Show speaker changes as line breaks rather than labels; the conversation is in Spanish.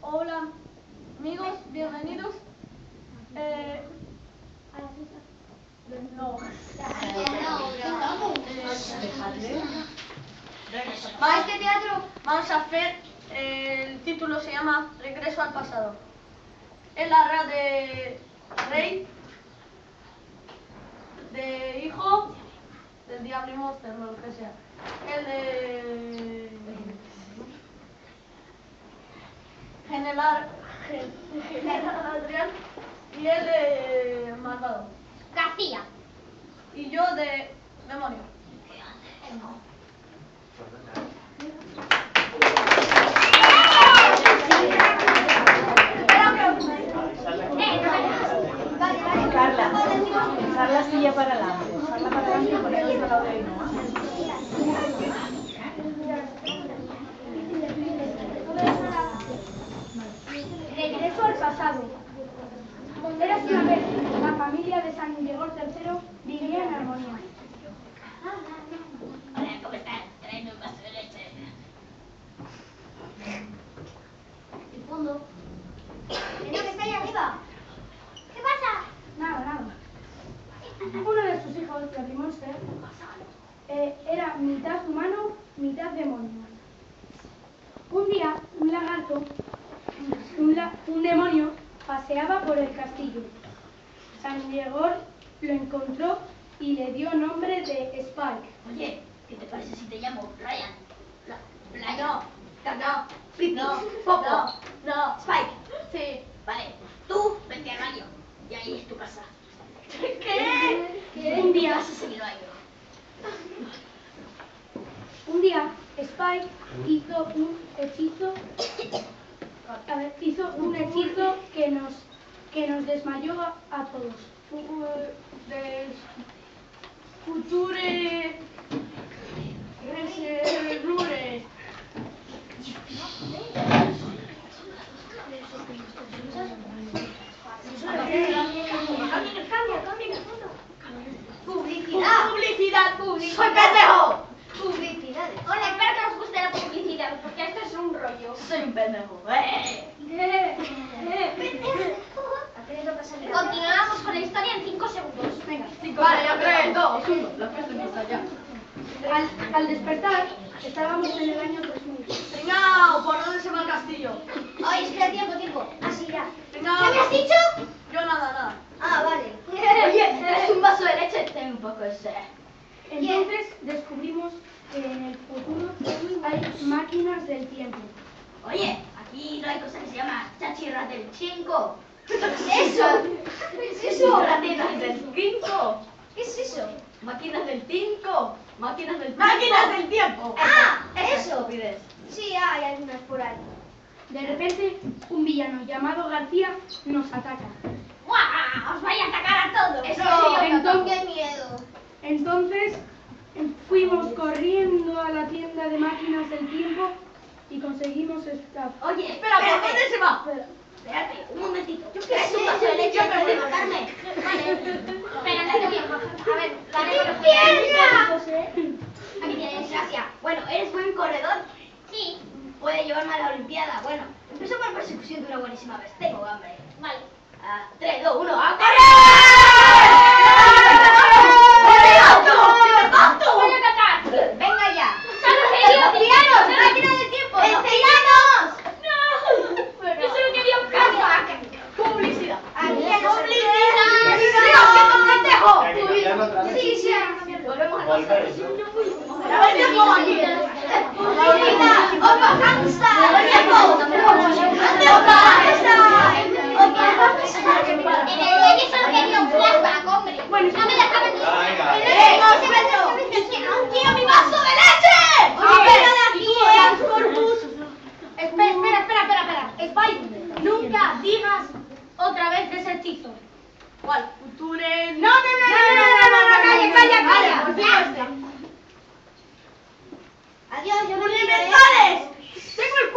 Hola, amigos, bienvenidos. No.
¿Va este teatro?
Vamos a hacer, el título se llama Regreso al pasado. Es la ra de rey, de hijo, del diablo y monster, o lo que sea. El de General Adrián y el de malvado.
García.
Y yo de demonio.
Usar la silla para adelante. Usarla para adelante y ponerla al lado de Ainhoa.
Regreso al pasado. Érase una vez, la familia de San Gregor III vivía en armonía.
Hola, ¿cómo estás? Tráeme un vaso de leche. ¿El fondo? ¿Qué no que está ahí arriba? ¿Qué pasa?
Nada. Uno de sus hijos, Daddy Monster, era mitad humano, mitad demonio. Un día, un lagarto, un demonio, paseaba por el castillo. San Gregor lo encontró y le dio nombre de Spike.
Oye, ¿qué te parece si te llamo Ryan?
No,
Pipi,
no,
Popo,
no.
Spike.
Sí.
Vale, tú vente al baño y ahí es tu casa.
¿Qué?
Un día,
Vas a seguir baño.
Spike hizo un hechizo que nos desmayó a todos.
Future Rure.
Publicidad.
¡Soy pendejo!
Publicidades. Hola, espero que os guste la publicidad, porque esto es un rollo.
Soy un pendejo.
Continuamos con la historia en 5 segundos.
Venga.
Vale, ya 3, 2, 1. La fiesta empieza ya.
Al despertar, estábamos en el año 2000.
Venga, ¿por dónde se va el castillo?
Ay, espera, tiempo. Así ya.
Venga.
¿Qué me has dicho?
Yo nada.
Ah, vale. Oye, ¿tienes un vaso de leche? Tengo un poco de sed.
Entonces descubrimos que en el futuro hay máquinas del tiempo.
Oye, aquí no hay cosa que se llama chachirras del 5. ¿Qué es eso? ¿Qué es eso?
Ratitas del 5.
¿Qué es eso?
Máquinas del 5. Máquinas del tiempo.
Ah,
Esa
eso.
estupidez.
Sí, hay algunas por ahí.
De repente, un villano llamado García nos ataca.
¡Guau! ¡Os vais a atacar a todos!
Entonces-
¡Qué miedo!
Entonces fuimos corriendo a la tienda de máquinas del tiempo y conseguimos escapar.
Oye,
Espera, ¿por dónde se va?
Espérate, un momentito.
Yo qué
¿Quieres
sé,
un vaso de leche
yo
antes
me
de
voy.
matarme? Vale. Espera, date bien. A ver, dale.
¡Mierda!
Aquí tienes, gracias. Bueno, ¿eres buen corredor? Sí. Puede llevarme a la Olimpiada. Bueno, empezó por persecución de una buenísima vez. Tengo hambre. Vale. 3, 2, 1, ¡a correr! ¡Voy a catar! ¡Venga ya! ¡Tiranos! ¡Máquina del tiempo! ¡Tiranos! ¡No! Yo solo quería un cambio.
Publicidad.
¡Publicidad! Sí. Volvemos al pasado.
A ver, tengo aquí.
¡Publicidad! ¡Opa Hamster! En el día solo quería un flashback, hombre.
Bueno,
no me dejaban ni...
¡Quiero mi vaso de leche!
Espera. Spike, nunca digas otra vez de ese hechizo.
¿Cuál? Future...
No, calla.
Por fin este.
Adiós, yo me
¡Universales! ¡Tengo el